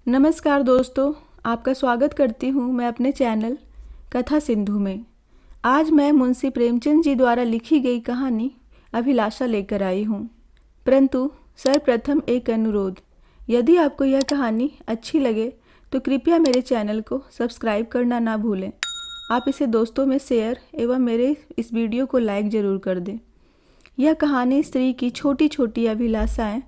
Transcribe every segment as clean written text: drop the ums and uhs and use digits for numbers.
नमस्कार दोस्तों, आपका स्वागत करती हूँ मैं अपने चैनल कथा सिंधु में। आज मैं मुंशी प्रेमचंद जी द्वारा लिखी गई कहानी अभिलाषा लेकर आई हूँ। परंतु सर्वप्रथम एक अनुरोध, यदि आपको यह कहानी अच्छी लगे तो कृपया मेरे चैनल को सब्सक्राइब करना ना भूलें। आप इसे दोस्तों में शेयर एवं मेरे इस वीडियो को लाइक ज़रूर कर दें। यह कहानी स्त्री की छोटी छोटी अभिलाषाएँ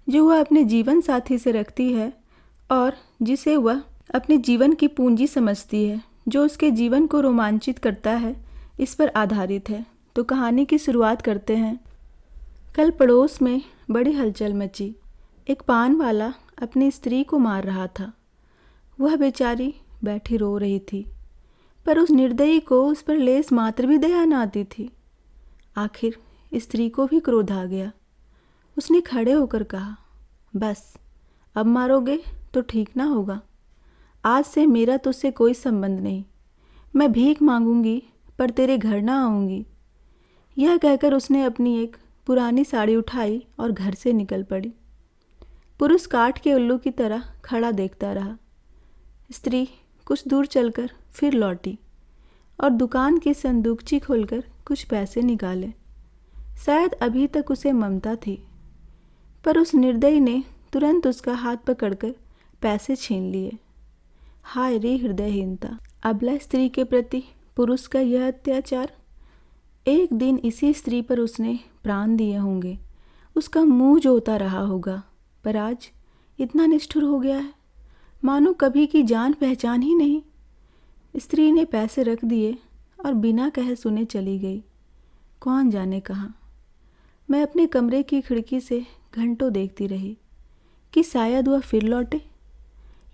जो वह अपने जीवन साथी से रखती है और जिसे वह अपने जीवन की पूंजी समझती है, जो उसके जीवन को रोमांचित करता है, इस पर आधारित है। तो कहानी की शुरुआत करते हैं। कल पड़ोस में बड़ी हलचल मची। एक पान वाला अपनी स्त्री को मार रहा था। वह बेचारी बैठी रो रही थी, पर उस निर्दयी को उस पर लेस मात्र भी दया न आती थी। आखिर स्त्री को भी क्रोध आ गया। उसने खड़े होकर कहा, बस अब मारोगे तो ठीक ना होगा। आज से मेरा तुझसे कोई संबंध नहीं। मैं भीख मांगूंगी पर तेरे घर ना आऊंगी। यह कहकर उसने अपनी एक पुरानी साड़ी उठाई और घर से निकल पड़ी। पुरुष काठ के उल्लू की तरह खड़ा देखता रहा। स्त्री कुछ दूर चलकर फिर लौटी और दुकान की संदूकची खोलकर कुछ पैसे निकाले। शायद अभी तक उसे ममता थी, पर उस निर्दयी ने तुरंत उसका हाथ पकड़कर पैसे छीन लिए। हाय रे हृदयहीनता! अबला स्त्री के प्रति पुरुष का यह अत्याचार! एक दिन इसी स्त्री पर उसने प्राण दिए होंगे, उसका मुंह जोता रहा होगा, पर आज इतना निष्ठुर हो गया है, मानो कभी की जान पहचान ही नहीं। स्त्री ने पैसे रख दिए और बिना कहे सुने चली गई। कौन जाने कहाँ। मैं अपने कमरे की खिड़की से घंटों देखती रही कि शायद वह फिर लौटे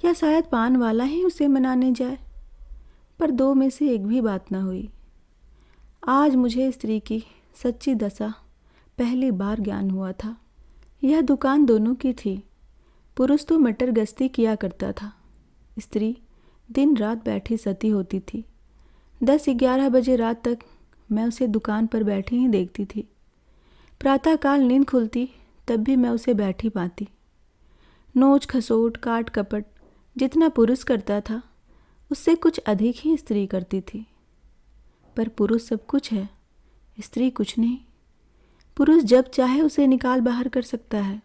या शायद पान वाला ही उसे मनाने जाए, पर दो में से एक भी बात न हुई। आज मुझे स्त्री की सच्ची दशा पहली बार ज्ञान हुआ था। यह दुकान दोनों की थी। पुरुष तो मटर गश्ती किया करता था, स्त्री दिन रात बैठी सती होती थी। 10-11 बजे रात तक मैं उसे दुकान पर बैठी ही देखती थी। प्रातःकाल नींद खुलती तब भी मैं उसे बैठी पाती। नोच खसोट काट कपट जितना पुरुष करता था, उससे कुछ अधिक ही स्त्री करती थी। पर पुरुष सब कुछ है, स्त्री कुछ नहीं। पुरुष जब चाहे उसे निकाल बाहर कर सकता है।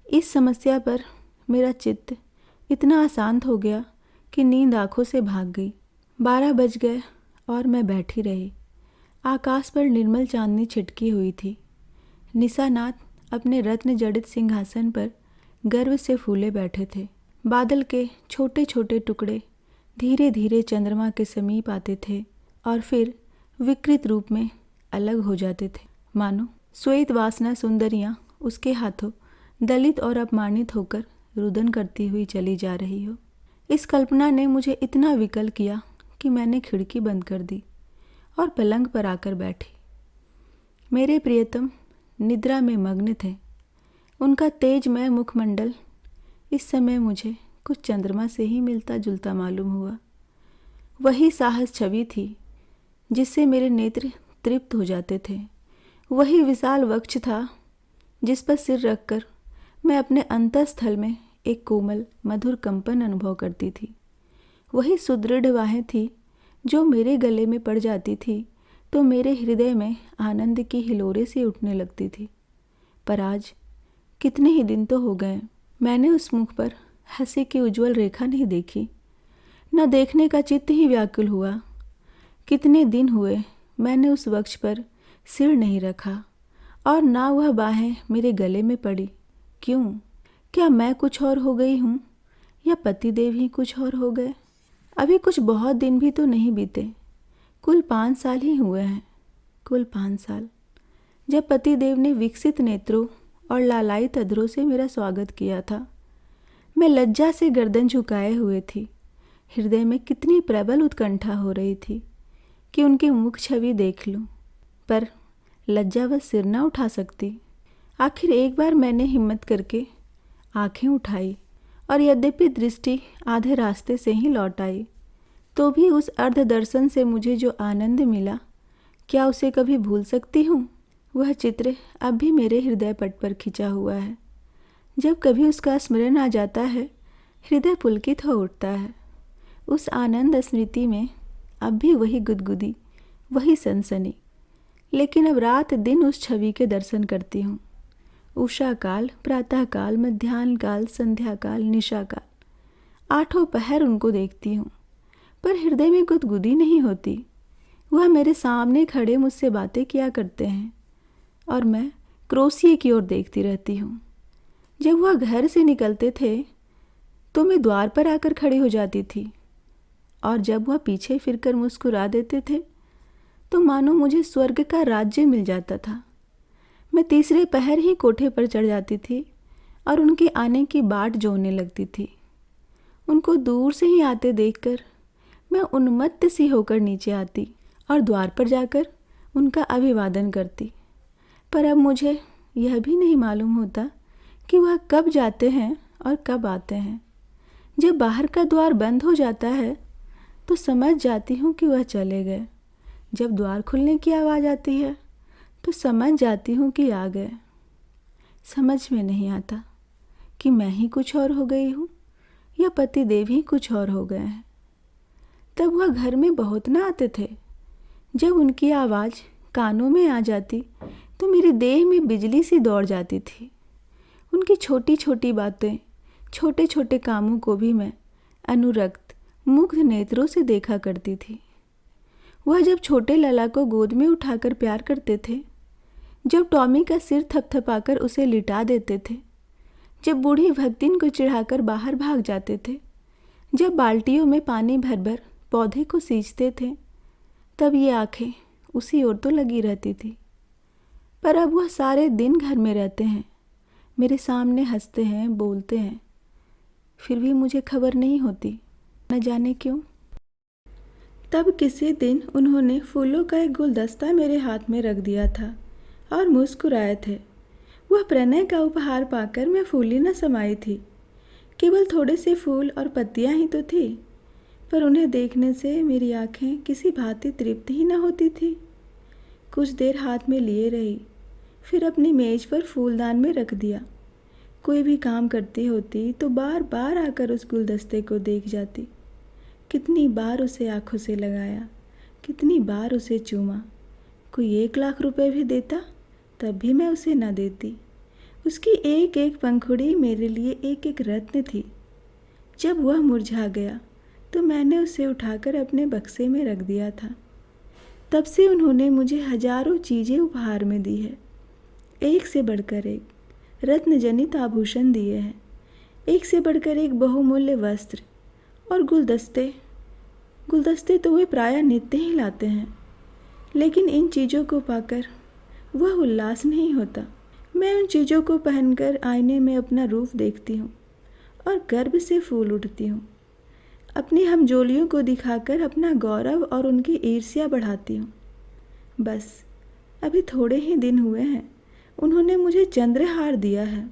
इस समस्या पर मेरा चित्त इतना अशांत हो गया कि नींद आंखों से भाग गई। 12 बज गए और मैं बैठी रही। आकाश पर निर्मल चांदनी छिटकी हुई थी। निशानाथ अपने रत्न जड़ित सिंहासन पर गर्व से फूले बैठे थे। बादल के छोटे छोटे टुकड़े धीरे धीरे चंद्रमा के समीप आते थे और फिर विकृत रूप में अलग हो जाते थे, मानो श्वेत वासना सुंदरियाँ उसके हाथों दलित और अपमानित होकर रुदन करती हुई चली जा रही हो। इस कल्पना ने मुझे इतना विकल किया कि मैंने खिड़की बंद कर दी और पलंग पर आकर बैठी। मेरे प्रियतम निद्रा में मग्न थे। उनका तेजमय मुखमंडल इस समय मुझे कुछ चंद्रमा से ही मिलता जुलता मालूम हुआ। वही साहस छवि थी जिससे मेरे नेत्र तृप्त हो जाते थे। वही विशाल वक्ष था जिस पर सिर रखकर मैं अपने अंतःस्थल में एक कोमल मधुर कंपन अनुभव करती थी। वही सुदृढ़ बाहें थी जो मेरे गले में पड़ जाती थी तो मेरे हृदय में आनंद की हिलोरे सी उठने लगती थी। पर आज कितने ही दिन तो हो गए, मैंने उस मुख पर हंसी की उज्जवल रेखा नहीं देखी। न देखने का चित्त ही व्याकुल हुआ। कितने दिन हुए मैंने उस वक्ष पर सिर नहीं रखा और ना वह बाहें मेरे गले में पड़ी। क्यों? क्या मैं कुछ और हो गई हूँ या पतिदेव ही कुछ और हो गए? अभी कुछ बहुत दिन भी तो नहीं बीते, कुल 5 साल ही हुए हैं। कुल 5 साल जब पतिदेव ने विकसित नेत्रों और लालायित अधरों से मेरा स्वागत किया था। मैं लज्जा से गर्दन झुकाए हुए थी। हृदय में कितनी प्रबल उत्कंठा हो रही थी कि उनकी मुख छवि देख लूं, पर लज्जावश सिर न उठा सकती। आखिर एक बार मैंने हिम्मत करके आंखें उठाई और यद्यपि दृष्टि आधे रास्ते से ही लौट आई, तो भी उस अर्ध दर्शन से मुझे जो आनंद मिला, क्या उसे कभी भूल सकती हूँ? वह चित्र अब भी मेरे हृदय पट पर खिंचा हुआ है। जब कभी उसका स्मरण आ जाता है हृदय पुलकित हो उठता है। उस आनंद स्मृति में अब भी वही गुदगुदी, वही सनसनी, लेकिन अब रात दिन उस छवि के दर्शन करती हूँ। उषा काल, प्रातः काल, मध्याह्न काल, संध्या काल, निशा काल, 8 पहर उनको देखती हूँ, पर हृदय में गुदगुदी नहीं होती। वह मेरे सामने खड़े मुझसे बातें किया करते हैं और मैं क्रोशिये की ओर देखती रहती हूँ। जब वह घर से निकलते थे तो मैं द्वार पर आकर खड़ी हो जाती थी, और जब वह पीछे फिरकर मुस्कुरा देते थे तो मानो मुझे स्वर्ग का राज्य मिल जाता था। मैं तीसरे पहर ही कोठे पर चढ़ जाती थी और उनके आने की बाट जोहने लगती थी। उनको दूर से ही आते देखकर मैं उन्मत्त सी होकर नीचे आती और द्वार पर जाकर उनका अभिवादन करती। पर अब मुझे यह भी नहीं मालूम होता कि वह कब जाते हैं और कब आते हैं। जब बाहर का द्वार बंद हो जाता है तो समझ जाती हूँ कि वह चले गए। जब द्वार खुलने की आवाज़ आती है तो समझ जाती हूँ कि आ गए। समझ में नहीं आता कि मैं ही कुछ और हो गई हूँ या पतिदेव ही कुछ और हो गए हैं। तब वह घर में बहुत ना आते थे। जब उनकी आवाज़ कानों में आ जाती तो मेरे देह में बिजली सी दौड़ जाती थी। उनकी छोटी छोटी बातें, छोटे छोटे कामों को भी मैं अनुरक्त मुग्ध नेत्रों से देखा करती थी। वह जब छोटे लला को गोद में उठाकर प्यार करते थे, जब टॉमी का सिर थपथपाकर उसे लिटा देते थे, जब बूढ़ी भक्तिन को चिढ़ाकर बाहर भाग जाते थे, जब बाल्टियों में पानी भर भर पौधे को सींचते थे, तब ये आंखें उसी ओर तो लगी रहती थी। पर अब वह सारे दिन घर में रहते हैं, मेरे सामने हंसते हैं, बोलते हैं, फिर भी मुझे खबर नहीं होती, न जाने क्यों। तब किसी दिन उन्होंने फूलों का एक गुलदस्ता मेरे हाथ में रख दिया था और मुस्कुराए थे। वह प्रणय का उपहार पाकर मैं फूली न समाई थी। केवल थोड़े से फूल और पत्तियां ही तो थी, पर उन्हें देखने से मेरी आंखें किसी भांति तृप्त ही न होती थी। कुछ देर हाथ में लिए रही, फिर अपनी मेज पर फूलदान में रख दिया। कोई भी काम करती होती तो बार बार आकर उस गुलदस्ते को देख जाती। कितनी बार उसे आंखों से लगाया, कितनी बार उसे चूमा। कोई 1 लाख रुपए भी देता तब भी मैं उसे न देती। उसकी एक एक पंखुड़ी मेरे लिए एक एक रत्न थी। जब वह मुरझा गया तो मैंने उसे उठाकर अपने बक्से में रख दिया था। तब से उन्होंने मुझे हजारों चीज़ें उपहार में दी है। एक से बढ़कर एक रत्न जनित आभूषण दिए हैं, एक से बढ़कर एक बहुमूल्य वस्त्र और गुलदस्ते तो वे प्रायः नित्य ही लाते हैं। लेकिन इन चीज़ों को पाकर वह उल्लास नहीं होता। मैं उन चीज़ों को पहनकर आईने में अपना रूप देखती हूँ और गर्व से फूल उठती हूँ। अपनी हमजोलियों को दिखाकर अपना गौरव और उनकी ईर्ष्या बढ़ाती हूँ। बस अभी थोड़े ही दिन हुए हैं उन्होंने मुझे चंद्रहार दिया है।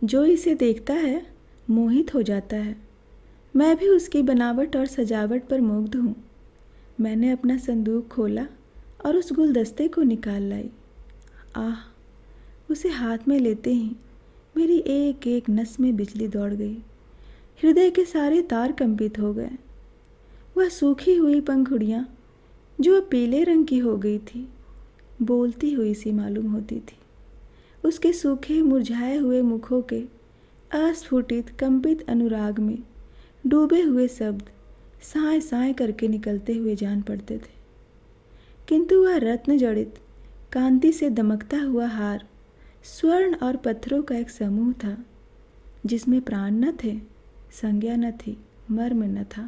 जो इसे देखता है मोहित हो जाता है। मैं भी उसकी बनावट और सजावट पर मुग्ध हूँ। मैंने अपना संदूक खोला और उस गुलदस्ते को निकाल लाई। आह, उसे हाथ में लेते ही मेरी एक एक नस में बिजली दौड़ गई। हृदय के सारे तार कंपित हो गए। वह सूखी हुई पंखुड़ियाँ जो अब पीले रंग की हो गई थी, बोलती हुई सी मालूम होती थी। उसके सूखे मुरझाए हुए मुखों के अस्फुटित कंपित अनुराग में डूबे हुए शब्द साए साए करके निकलते हुए जान पड़ते थे। किंतु वह रत्न जड़ित कांति से दमकता हुआ हार स्वर्ण और पत्थरों का एक समूह था, जिसमें प्राण न थे, संज्ञा न थी, मर्म न था।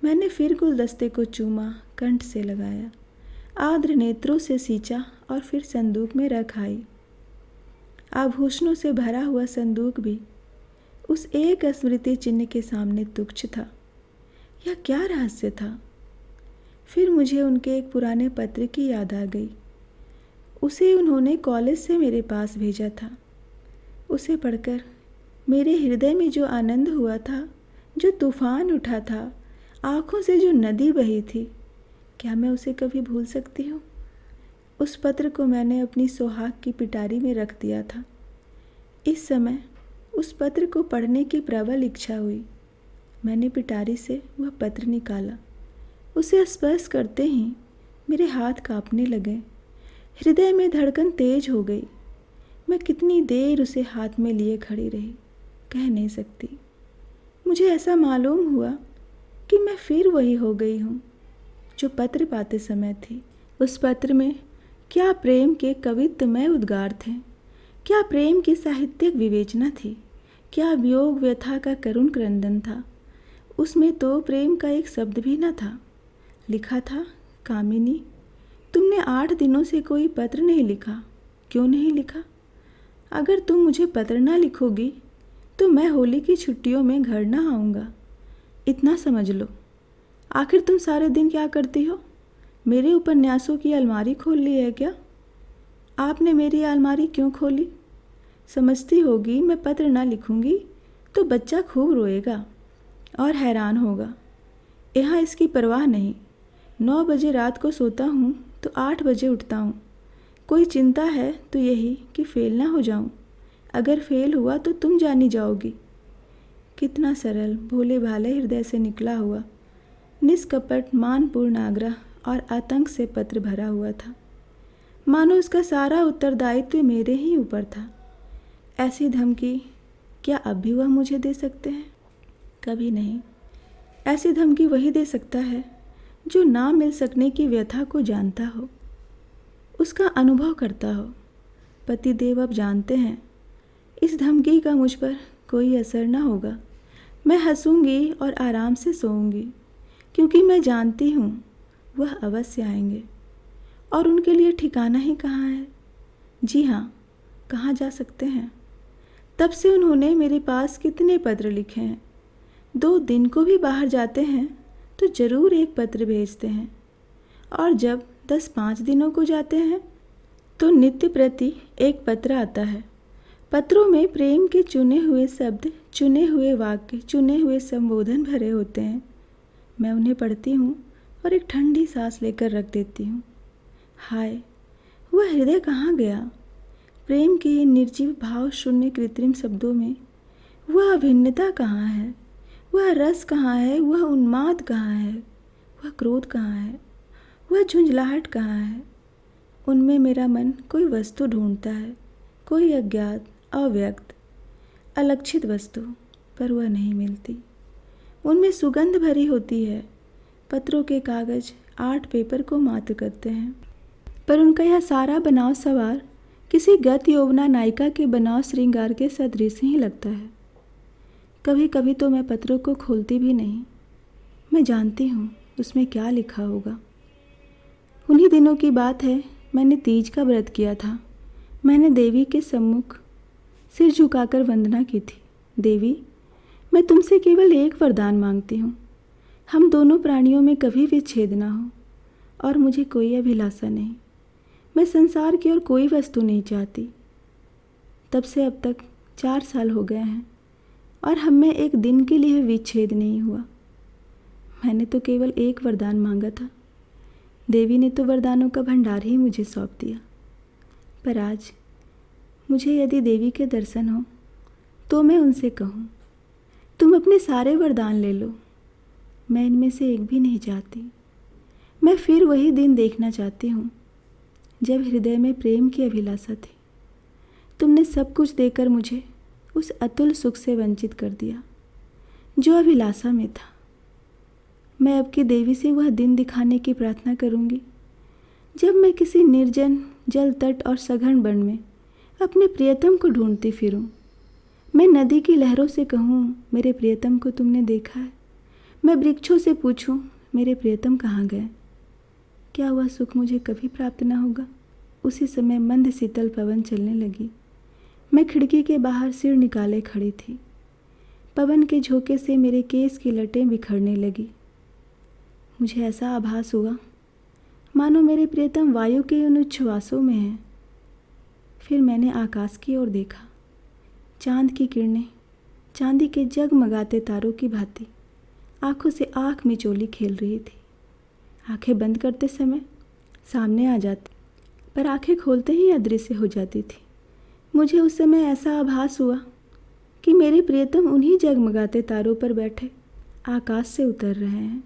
मैंने फिर गुलदस्ते को चूमा, कंठ से लगाया, आर्द्र नेत्रों से सींचा और फिर संदूक में रख आई। आभूषणों से भरा हुआ संदूक भी उस एक स्मृति चिन्ह के सामने तुच्छ था। यह क्या रहस्य था? फिर मुझे उनके एक पुराने पत्र की याद आ गई। उसे उन्होंने कॉलेज से मेरे पास भेजा था। उसे पढ़कर मेरे हृदय में जो आनंद हुआ था, जो तूफान उठा था, आँखों से जो नदी बही थी, क्या मैं उसे कभी भूल सकती हूँ? उस पत्र को मैंने अपनी सुहाग की पिटारी में रख दिया था। इस समय उस पत्र को पढ़ने की प्रबल इच्छा हुई। मैंने पिटारी से वह पत्र निकाला। उसे स्पर्श करते ही मेरे हाथ कांपने लगे। हृदय में धड़कन तेज हो गई। मैं कितनी देर उसे हाथ में लिए खड़ी रही, कह नहीं सकती। मुझे ऐसा मालूम हुआ कि मैं फिर वही हो गई हूँ जो पत्र पाते समय थी। उस पत्र में क्या प्रेम के कवित्वमय उद्गार थे, क्या प्रेम की साहित्यिक विवेचना थी, क्या वियोग व्यथा का करुण क्रंदन था। उसमें तो प्रेम का एक शब्द भी न था। लिखा था, कामिनी, तुमने 8 दिनों से कोई पत्र नहीं लिखा। क्यों नहीं लिखा? अगर तुम मुझे पत्र ना लिखोगी तो मैं होली की छुट्टियों में घर ना आऊँगा। इतना समझ लो। आखिर तुम सारे दिन क्या करती हो? मेरे उपन्यासों की अलमारी खोल ली है क्या? आपने मेरी अलमारी क्यों खोली? समझती होगी मैं पत्र ना लिखूंगी तो बच्चा खूब रोएगा और हैरान होगा। यहाँ इसकी परवाह नहीं। 9 बजे रात को सोता हूँ तो 8 बजे उठता हूँ। कोई चिंता है तो यही कि फेल ना हो जाऊँ। अगर फेल हुआ तो तुम जानी जाओगी। कितना सरल, भोले भाले हृदय से निकला हुआ, निष्कपट, मानपूर्ण आग्रह और आतंक से पत्र भरा हुआ था। मानो उसका सारा उत्तरदायित्व मेरे ही ऊपर था। ऐसी धमकी क्या अब भी वह मुझे दे सकते हैं? कभी नहीं। ऐसी धमकी वही दे सकता है जो ना मिल सकने की व्यथा को जानता हो, उसका अनुभव करता हो। पतिदेव अब जानते हैं इस धमकी का मुझ पर कोई असर न होगा। मैं हंसूंगी और आराम से सोऊंगी, क्योंकि मैं जानती हूँ वह अवश्य आएंगे। और उनके लिए ठिकाना ही कहाँ है? जी हाँ, कहाँ जा सकते हैं? तब से उन्होंने मेरे पास कितने पत्र लिखे हैं। 2 दिन को भी बाहर जाते हैं तो ज़रूर एक पत्र भेजते हैं, और जब 10-5 दिनों को जाते हैं तो नित्य प्रति एक पत्र आता है। पत्रों में प्रेम के चुने हुए शब्द, चुने हुए वाक्य, चुने हुए संबोधन भरे होते हैं। मैं उन्हें पढ़ती हूँ और एक ठंडी सांस लेकर रख देती हूँ। हाय, वह हृदय कहाँ गया? प्रेम के निर्जीव भाव शून्य कृत्रिम शब्दों में वह अभिन्नता कहाँ है? वह रस कहाँ है? वह उन्माद कहाँ है? वह क्रोध कहाँ है? वह झुंझलाहट कहाँ है? उनमें मेरा मन कोई वस्तु ढूंढता है, कोई अज्ञात, अव्यक्त, अलक्षित वस्तु, पर वह नहीं मिलती। उनमें सुगंध भरी होती है। पत्रों के कागज आर्ट पेपर को मात्र करते हैं, पर उनका यह सारा बनाव सवार किसी गत यौवना नायिका के बनाव श्रृंगार के सदृश ही लगता है। कभी कभी तो मैं पत्रों को खोलती भी नहीं। मैं जानती हूँ उसमें क्या लिखा होगा। उन्हीं दिनों की बात है, मैंने तीज का व्रत किया था। मैंने देवी के सम्मुख सिर झुकाकर वंदना की थी। देवी, मैं तुमसे केवल एक वरदान मांगती हूँ। हम दोनों प्राणियों में कभी विच्छेद ना हो, और मुझे कोई अभिलाषा नहीं। मैं संसार की और कोई वस्तु नहीं चाहती। तब से अब तक 4 साल हो गए हैं और हम में एक दिन के लिए विच्छेद नहीं हुआ। मैंने तो केवल एक वरदान मांगा था। देवी ने तो वरदानों का भंडार ही मुझे सौंप दिया। पर आज मुझे यदि देवी के दर्शन हो तो मैं उनसे कहूँ, तुम अपने सारे वरदान ले लो, मैं इनमें से एक भी नहीं चाहती। मैं फिर वही दिन देखना चाहती हूँ जब हृदय में प्रेम की अभिलाषा थी। तुमने सब कुछ देकर मुझे उस अतुल सुख से वंचित कर दिया जो अभिलाषा में था। मैं अब की देवी से वह दिन दिखाने की प्रार्थना करूँगी जब मैं किसी निर्जन जल तट और सघन वन में अपने प्रियतम को ढूंढती फिरूं। मैं नदी की लहरों से कहूँ, मेरे प्रियतम को तुमने देखा है? मैं वृक्षों से पूछूं, मेरे प्रियतम कहाँ गए? क्या वह सुख मुझे कभी प्राप्त न होगा? उसी समय मंद शीतल पवन चलने लगी। मैं खिड़की के बाहर सिर निकाले खड़ी थी। पवन के झोंके से मेरे केस की लटें बिखरने लगी। मुझे ऐसा आभास हुआ मानो मेरे प्रियतम वायु के उन उच्छ्वासों में हैं। फिर मैंने आकाश की ओर देखा। चांद की किरणें चांदी के जगमगाते तारों की भांति आंखों से आंख मिचोली खेल रही थी। आंखें बंद करते समय सामने आ जाती, पर आंखें खोलते ही अदृश्य हो जाती थी। मुझे उस समय ऐसा आभास हुआ कि मेरे प्रियतम उन्हीं जगमगाते तारों पर बैठे आकाश से उतर रहे हैं।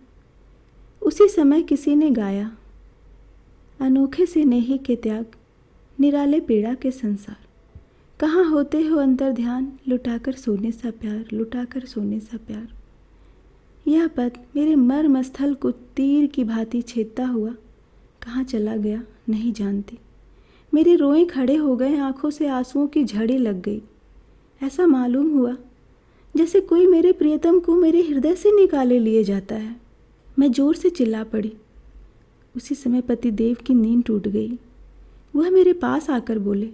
उसी समय किसी ने गाया, अनोखे से नेही के त्याग, निराले पीड़ा के संसार, कहाँ होते हो अंतर ध्यान, लुटाकर सोने सा प्यार, लुटाकर सोने सा प्यार। यह पद मेरे मर्म स्थल को तीर की भांति छेदता हुआ कहाँ चला गया नहीं जानती। मेरे रोए खड़े हो गए, आंखों से आंसुओं की झड़ी लग गई। ऐसा मालूम हुआ जैसे कोई मेरे प्रियतम को मेरे हृदय से निकाले लिए जाता है। मैं जोर से चिल्ला पड़ी। उसी समय पतिदेव की नींद टूट गई। वह मेरे पास आकर बोले,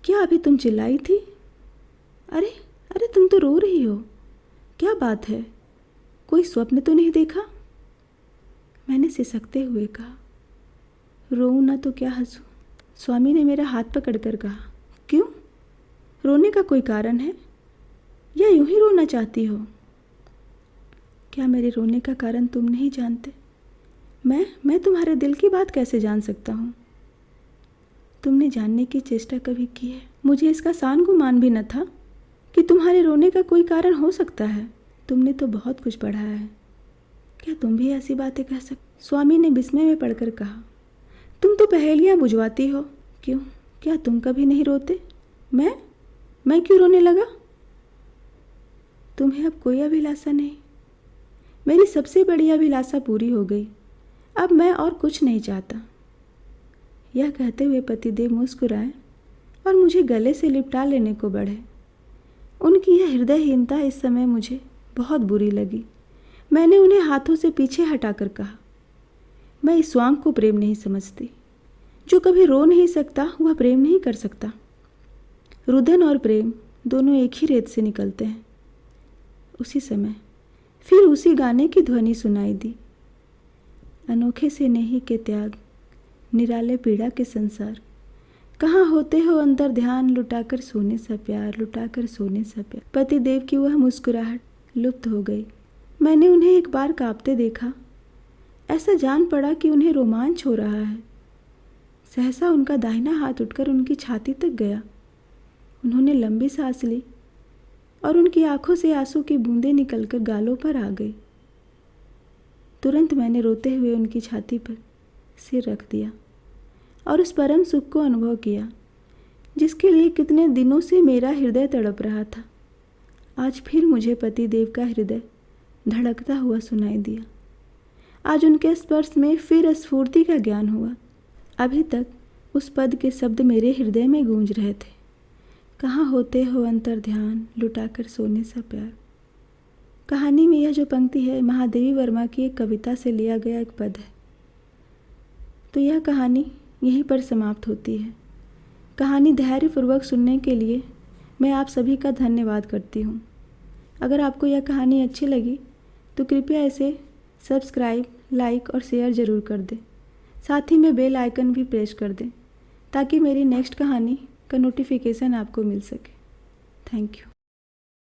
क्या अभी तुम चिल्लाई थी? अरे अरे तुम तो रो रही हो, क्या बात है? कोई स्वप्न तो नहीं देखा? मैंने सिसकते हुए कहा, रोऊं ना तो क्या हंसूं। स्वामी ने मेरा हाथ पकड़कर कहा, क्यों? रोने का कोई कारण है या यूं ही रोना चाहती हो? क्या मेरे रोने का कारण तुम नहीं जानते? मैं तुम्हारे दिल की बात कैसे जान सकता हूँ? तुमने जानने की चेष्टा कभी की है? मुझे इसका सान गुमान भी न था कि तुम्हारे रोने का कोई कारण हो सकता है। तुमने तो बहुत कुछ पढ़ा है, क्या तुम भी ऐसी बातें कह सकते? स्वामी ने विस्मय में पढ़कर कहा, तुम तो पहेलियाँ बुझवाती हो। क्यों, क्या तुम कभी नहीं रोते? मैं क्यों रोने लगा? तुम्हें अब कोई अभिलाषा नहीं? मेरी सबसे बड़ी अभिलाषा पूरी हो गई। अब मैं और कुछ नहीं चाहता। यह कहते हुए पतिदेव मुस्कुराए और मुझे गले से लिपटा लेने को बढ़े। उनकी यह हृदयहीनता इस समय मुझे बहुत बुरी लगी। मैंने उन्हें हाथों से पीछे हटाकर कहा, मैं इस स्वांग को प्रेम नहीं समझती। जो कभी रो नहीं सकता वह प्रेम नहीं कर सकता। रुदन और प्रेम दोनों एक ही रेत से निकलते हैं। उसी समय फिर उसी गाने की ध्वनि सुनाई दी, अनोखे से नेही के त्याग, निराले पीड़ा के संसार, कहाँ होते हो अंतर ध्यान, लुटाकर सोने सा प्यार, लुटाकर सोने सा प्यार। पतिदेव की वह मुस्कुराहट लुप्त हो गई। मैंने उन्हें एक बार कांपते देखा। ऐसा जान पड़ा कि उन्हें रोमांच हो रहा है। सहसा उनका दाहिना हाथ उठकर उनकी छाती तक गया। उन्होंने लंबी सांस ली और उनकी आंखों से आंसू की बूंदें निकलकर गालों पर आ गई। तुरंत मैंने रोते हुए उनकी छाती पर सिर रख दिया और उस परम सुख को अनुभव किया जिसके लिए कितने दिनों से मेरा हृदय तड़प रहा था। आज फिर मुझे पतिदेव का हृदय धड़कता हुआ सुनाई दिया। आज उनके स्पर्श में फिर स्फूर्ति का ज्ञान हुआ। अभी तक उस पद के शब्द मेरे हृदय में गूंज रहे थे, कहाँ होते हो अंतर ध्यान, लुटाकर सोने सा प्यार। कहानी में यह जो पंक्ति है महादेवी वर्मा की एक कविता से लिया गया एक पद है। तो यह कहानी यहीं पर समाप्त होती है। कहानी धैर्यपूर्वक सुनने के लिए मैं आप सभी का धन्यवाद करती हूँ। अगर आपको यह कहानी अच्छी लगी तो कृपया इसे सब्सक्राइब, लाइक और शेयर ज़रूर कर दें। साथ ही में बेल आइकन भी प्रेस कर दें ताकि मेरी नेक्स्ट कहानी का नोटिफिकेशन आपको मिल सके। Thank you.